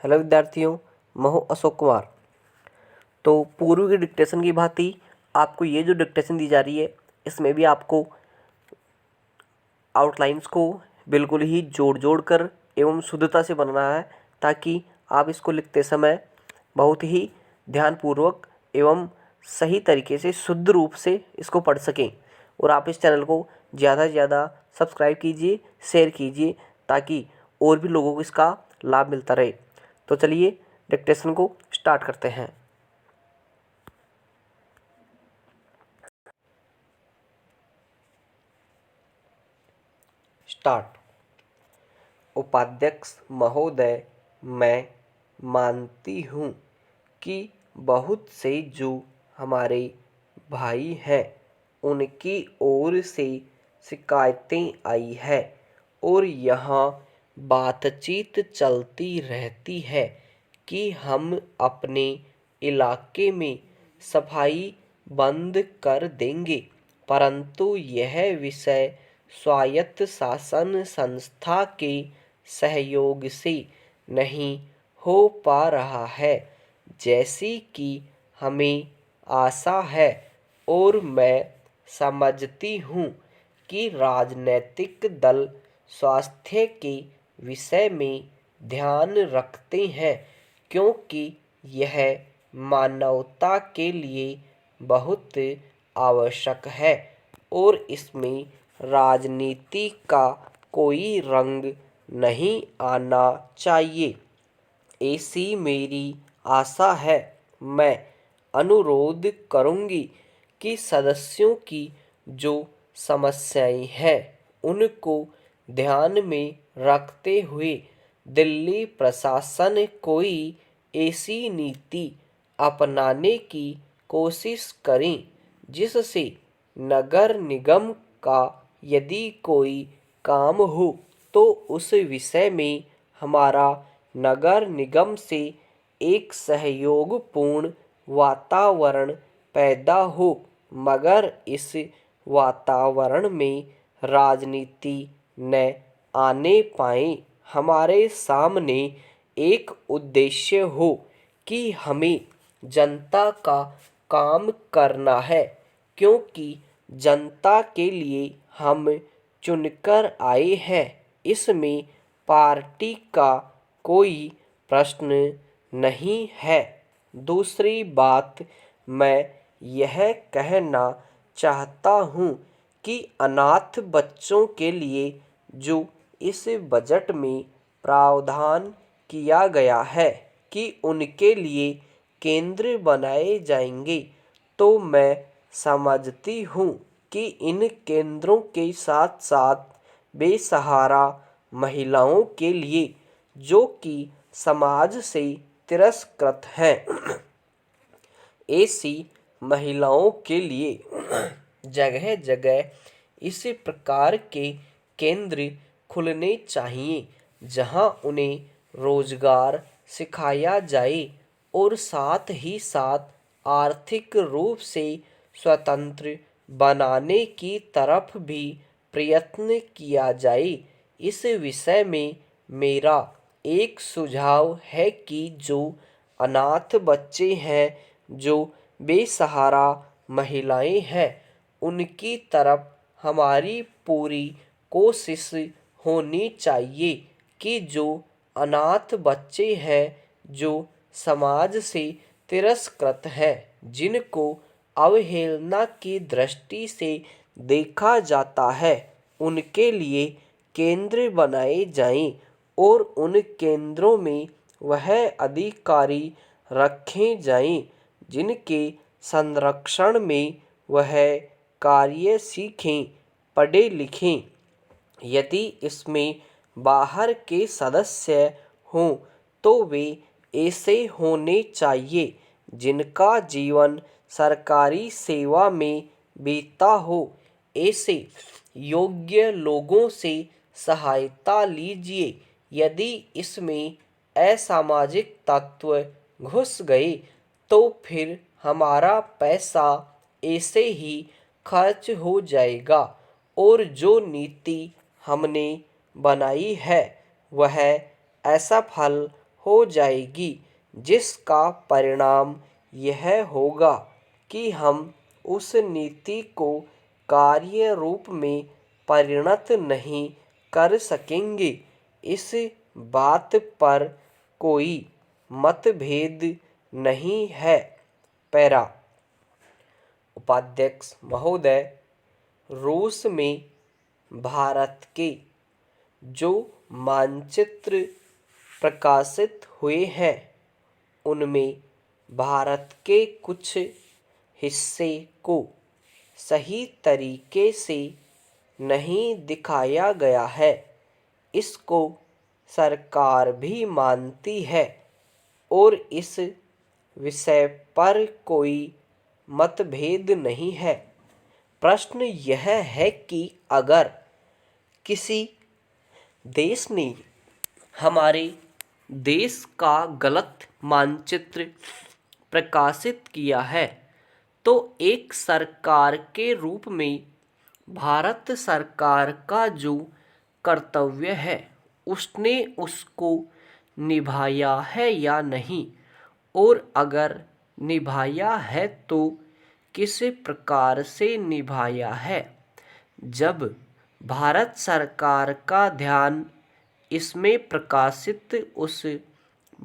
Hello विद्यार्थियों, मैं हूं अशोक कुमार। तो पूर्व की डिक्टेशन की भांति आपको ये जो डिक्टेशन दी जा रही है, इसमें भी आपको आउटलाइंस को बिल्कुल ही जोड़ जोड़ कर एवं शुद्धता से बनना है, ताकि आप इसको लिखते समय बहुत ही ध्यानपूर्वक एवं सही तरीके से शुद्ध रूप से इसको पढ़ सकें। और आप इस चैनल को ज़्यादा से ज़्यादा सब्सक्राइब कीजिए, शेयर कीजिए, ताकि और भी लोगों को इसका लाभ मिलता रहे। तो चलिए डिक्टेशन को स्टार्ट करते हैं। स्टार्ट। उपाध्यक्ष महोदय, मैं मानती हूँ कि बहुत से जो हमारे भाई हैं उनकी ओर से शिकायतें आई है और यहाँ बातचीत चलती रहती है कि हम अपने इलाके में सफाई बंद कर देंगे, परंतु यह विषय स्वायत्त शासन संस्था के सहयोग से नहीं हो पा रहा है जैसी कि हमें आशा है। और मैं समझती हूँ कि राजनीतिक दल स्वास्थ्य के विषय में ध्यान रखते हैं, क्योंकि यह मानवता के लिए बहुत आवश्यक है और इसमें राजनीति का कोई रंग नहीं आना चाहिए, ऐसी मेरी आशा है। मैं अनुरोध करूंगी कि सदस्यों की जो समस्याएं हैं उनको ध्यान में रखते हुए दिल्ली प्रशासन कोई ऐसी नीति अपनाने की कोशिश करें जिससे नगर निगम का यदि कोई काम हो तो उस विषय में हमारा नगर निगम से एक सहयोगपूर्ण वातावरण पैदा हो, मगर इस वातावरण में राजनीति न आने पाए। हमारे सामने एक उद्देश्य हो कि हमें जनता का काम करना है, क्योंकि जनता के लिए हम चुनकर आए हैं। इसमें पार्टी का कोई प्रश्न नहीं है। दूसरी बात, मैं यह कहना चाहता हूँ कि अनाथ बच्चों के लिए जो इस बजट में प्रावधान किया गया है कि उनके लिए केंद्र बनाए जाएंगे, तो मैं समझती हूँ कि इन केंद्रों के साथ साथ बेसहारा महिलाओं के लिए जो कि समाज से तिरस्कृत हैं, ऐसी महिलाओं के लिए जगह जगह इस प्रकार के केंद्र खुलने चाहिए जहां उन्हें रोजगार सिखाया जाए और साथ ही साथ आर्थिक रूप से स्वतंत्र बनाने की तरफ भी प्रयत्न किया जाए। इस विषय में मेरा एक सुझाव है कि जो अनाथ बच्चे हैं, जो बेसहारा महिलाएं हैं, उनकी तरफ हमारी पूरी कोशिश होनी चाहिए कि जो अनाथ बच्चे हैं, जो समाज से तिरस्कृत हैं, जिनको अवहेलना की दृष्टि से देखा जाता है, उनके लिए केंद्र बनाए जाएं और उन केंद्रों में वह अधिकारी रखे जाएं जिनके संरक्षण में वह कार्य सीखें, पढ़े लिखें। यदि इसमें बाहर के सदस्य हों तो वे ऐसे होने चाहिए जिनका जीवन सरकारी सेवा में बीता हो। ऐसे योग्य लोगों से सहायता लीजिए। यदि इसमें असामाजिक तत्व घुस गए तो फिर हमारा पैसा ऐसे ही खर्च हो जाएगा और जो नीति हमने बनाई है वह असफल हो जाएगी, जिसका परिणाम यह होगा कि हम उस नीति को कार्य रूप में परिणत नहीं कर सकेंगे। इस बात पर कोई मतभेद नहीं है। पैरा। उपाध्यक्ष महोदय, रूस में भारत के जो मानचित्र प्रकाशित हुए हैं उनमें भारत के कुछ हिस्से को सही तरीके से नहीं दिखाया गया है। इसको सरकार भी मानती है और इस विषय पर कोई मतभेद नहीं है। प्रश्न यह है कि अगर किसी देश ने हमारे देश का गलत मानचित्र प्रकाशित किया है तो एक सरकार के रूप में भारत सरकार का जो कर्तव्य है उसने उसको निभाया है या नहीं, और अगर निभाया है तो किस प्रकार से निभाया है। जब भारत सरकार का ध्यान इसमें प्रकाशित उस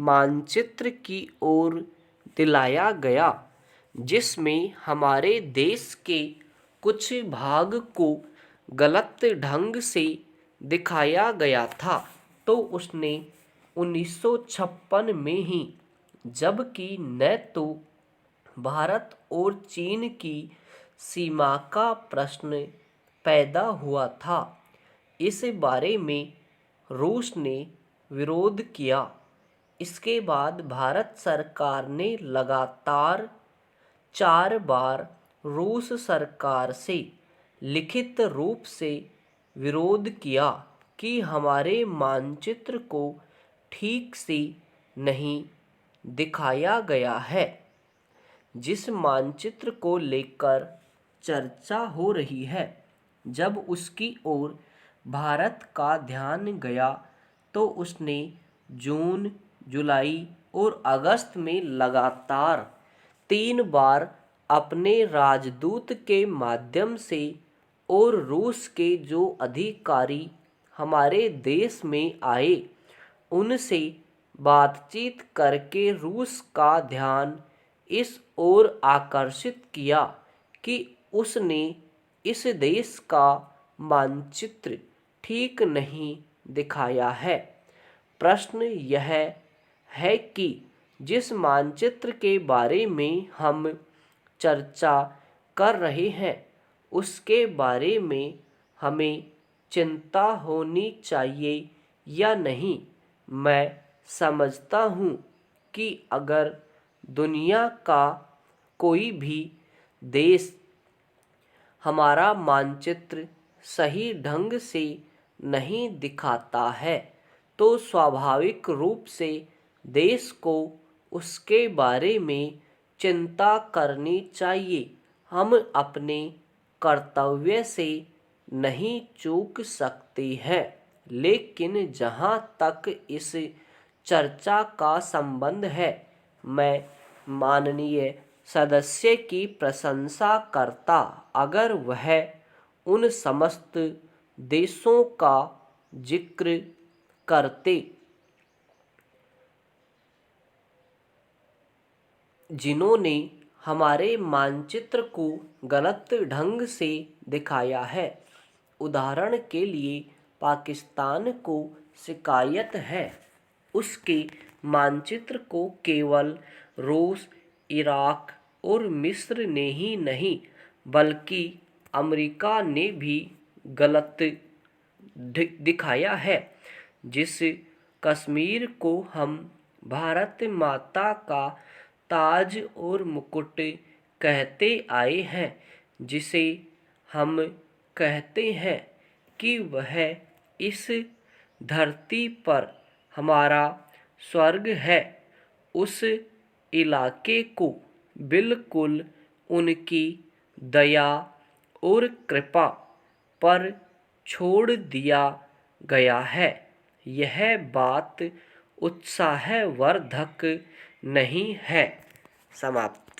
मानचित्र की ओर दिलाया गया जिसमें हमारे देश के कुछ भाग को गलत ढंग से दिखाया गया था, तो उसने 1956 में ही, जबकि न तो भारत और चीन की सीमा का प्रश्न पैदा हुआ था, इस बारे में रूस ने विरोध किया। इसके बाद भारत सरकार ने लगातार 4 बार रूस सरकार से लिखित रूप से विरोध किया कि हमारे मानचित्र को ठीक से नहीं दिखाया गया है। जिस मानचित्र को लेकर चर्चा हो रही है, जब उसकी ओर भारत का ध्यान गया तो उसने जून, जुलाई और अगस्त में लगातार 3 बार अपने राजदूत के माध्यम से और रूस के जो अधिकारी हमारे देश में आए उनसे बातचीत करके रूस का ध्यान इस ओर आकर्षित किया कि उसने इस देश का मानचित्र ठीक नहीं दिखाया है। प्रश्न यह है कि जिस मानचित्र के बारे में हम चर्चा कर रहे हैं उसके बारे में हमें चिंता होनी चाहिए या नहीं। मैं समझता हूँ कि अगर दुनिया का कोई भी देश हमारा मानचित्र सही ढंग से नहीं दिखाता है तो स्वाभाविक रूप से देश को उसके बारे में चिंता करनी चाहिए। हम अपने कर्तव्य से नहीं चूक सकते हैं, लेकिन जहाँ तक इस चर्चा का संबंध है, मैं माननीय सदस्य की प्रशंसा करता अगर वह उन समस्त देशों का जिक्र करते जिन्होंने हमारे मानचित्र को गलत ढंग से दिखाया है। उदाहरण के लिए पाकिस्तान को शिकायत है उसके मानचित्र को केवल रूस, इराक और मिस्र ने ही नहीं बल्कि अमेरिका ने भी गलत दिखाया है। जिस कश्मीर को हम भारत माता का ताज और मुकुट कहते आए हैं, जिसे हम कहते हैं कि वह इस धरती पर हमारा स्वर्ग है, उस इलाके को बिल्कुल उनकी दया और कृपा पर छोड़ दिया गया है। यह बात उत्साहवर्धक नहीं है। समाप्त।